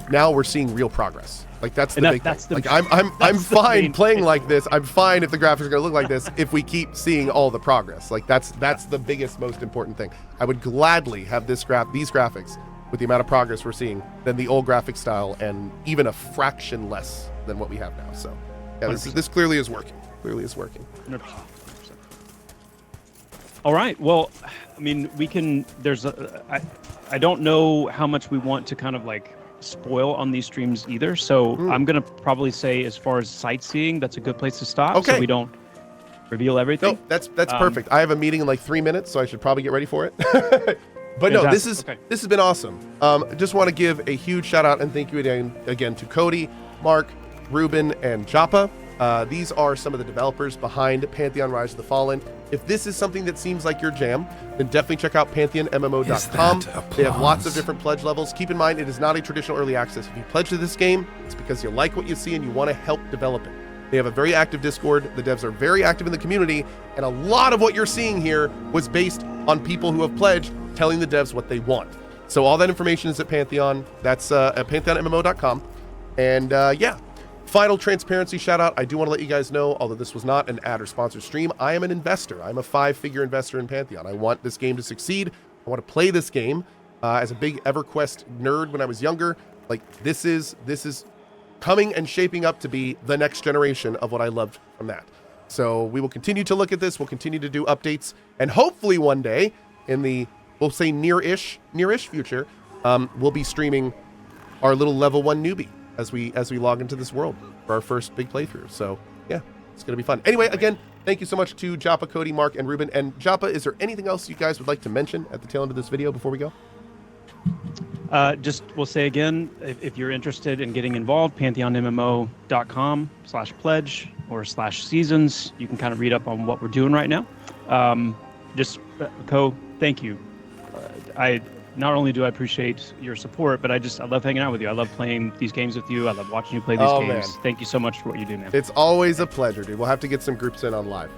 now we're seeing real progress. That's the big thing. I'm fine playing like this. I'm fine if the graphics are going to look like this if we keep seeing all the progress. That's the biggest, most important thing. I would gladly have these graphics with the amount of progress we're seeing than the old graphic style, and even a fraction less than what we have now. So, yeah, this clearly is working. 100%. All right. Well, I mean, we can. I don't know how much we want to kind of spoil on these streams either. So I'm gonna probably say, as far as sightseeing, that's a good place to stop. Okay. So we don't reveal everything. No, that's perfect. I have a meeting in 3 minutes, so I should probably get ready for it. But no, this has been awesome. Just want to give a huge shout out and thank you again to Cody, Mark, Ruben, and Joppa. These are some of the developers behind Pantheon Rise of the Fallen. If this is something that seems like your jam, then definitely check out pantheonmmo.com. They have lots of different pledge levels. Keep in mind, it is not a traditional early access. If you pledge to this game, it's because you like what you see and you want to help develop it. They have a very active Discord. The devs are very active in the community, and a lot of what you're seeing here was based on people who have pledged, telling the devs what they want. So all that information is at Pantheon. That's at pantheonmmo.com. And Final transparency shout out. I do want to let you guys know, although this was not an ad or sponsored stream, I am an investor. I'm a 5-figure investor in Pantheon. I want this game to succeed. I want to play this game. As a big EverQuest nerd when I was younger, like this is coming and shaping up to be the next generation of what I loved from that. So we will continue to look at this. We'll continue to do updates, and hopefully one day in the, we'll say near-ish future, we'll be streaming our little level 1 newbie as we log into this world for our first big playthrough. So yeah, it's gonna be fun. Anyway, again, thank you so much to Joppa, Cody, Mark, and Ruben. And Joppa, is there anything else you guys would like to mention at the tail end of this video before we go? Just we'll say again, if you're interested in getting involved, pantheonmmo.com/pledge or /seasons. You can kind of read up on what we're doing right now. Co, thank you. I not only do I appreciate your support, but I love hanging out with you. I love playing these games with you. I love watching you play these games. Man. Thank you so much for what you do, man. It's always a pleasure, dude. We'll have to get some groups in on live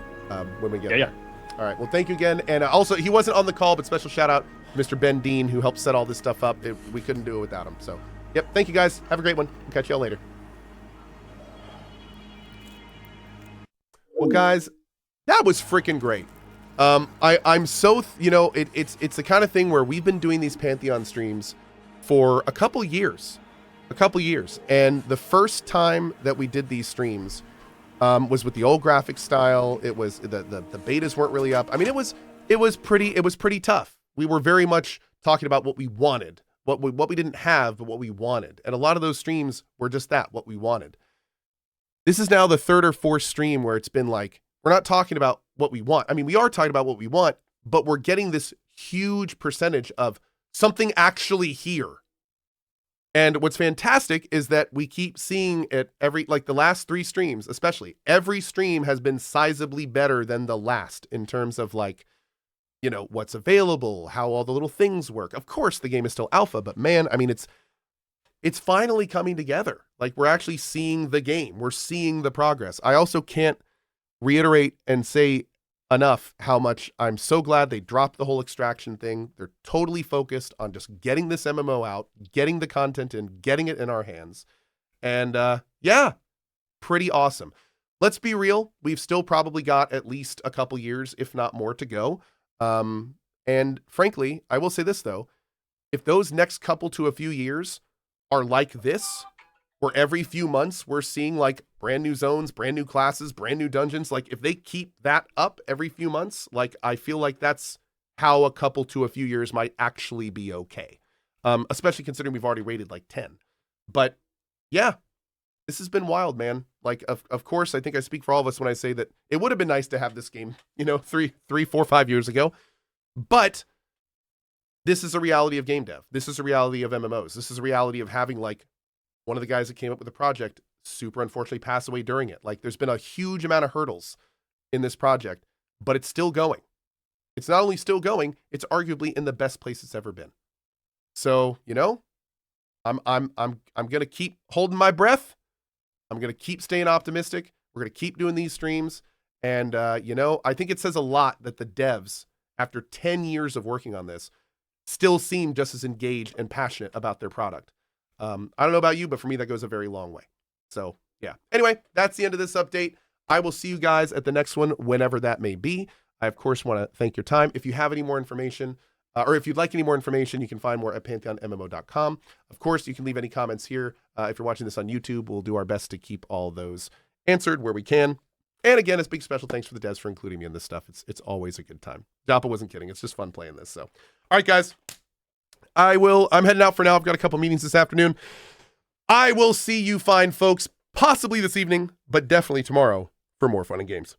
when we get there. Yeah. All right. Well, thank you again. And also, he wasn't on the call, but special shout out Mr. Ben Dean, who helped set all this stuff up. We couldn't do it without him. So, yep. Thank you, guys. Have a great one. We'll catch y'all later. Well, guys, that was freaking great. I'm so, it's the kind of thing where we've been doing these Pantheon streams for a couple years. And the first time that we did these streams was with the old graphic style. It was the betas weren't really up. I mean, it was pretty tough. We were very much talking about what we wanted, what we didn't have, but what we wanted. And a lot of those streams were just that, what we wanted. This is now the third or fourth stream where it's been like, we're not talking about what we want. I mean, we are talking about what we want, but we're getting this huge percentage of something actually here. And what's fantastic is that we keep seeing it the last 3 streams, especially, every stream has been sizably better than the last in terms of what's available, how all the little things work. Of course, the game is still alpha, but man, I mean, it's finally coming together. Like, we're actually seeing the game. We're seeing the progress. I also can't reiterate and say enough how much I'm so glad they dropped the whole extraction thing. They're totally focused on just getting this MMO out, getting the content in, getting it in our hands. And yeah, pretty awesome. Let's be real. We've still probably got at least a couple years, if not more, to go. And frankly, I will say this though, if those next couple to a few years are like this, where every few months we're seeing like brand new zones, brand new classes, brand new dungeons. Like if they keep that up every few months, like I feel like that's how a couple to a few years might actually be okay. Especially considering we've already rated like 10. But yeah, this has been wild, man. Like, of course, I think I speak for all of us when I say that it would have been nice to have this game, 3, 4, 5 years ago. But this is a reality of game dev. This is a reality of MMOs. This is a reality of having like one of the guys that came up with the project super unfortunately pass away during it. Like there's been a huge amount of hurdles in this project, but it's still going. It's not only still going, it's arguably in the best place it's ever been. So, I'm going to keep holding my breath. I'm going to keep staying optimistic. We're going to keep doing these streams. And, I think it says a lot that the devs, after 10 years of working on this, still seem just as engaged and passionate about their product. I don't know about you, but for me, that goes a very long way. So, yeah. Anyway, that's the end of this update. I will see you guys at the next one, whenever that may be. I, of course, want to thank your time. If you have any more information, or if you'd like any more information, you can find more at pantheonmmo.com. Of course, you can leave any comments here. If you're watching this on YouTube, we'll do our best to keep all those answered where we can. And again, a big special thanks for the devs for including me in this stuff. It's always a good time. Joppa wasn't kidding. It's just fun playing this. So, all right, guys. I'm heading out for now. I've got a couple meetings this afternoon. I will see you fine folks, possibly this evening, but definitely tomorrow for more fun and games.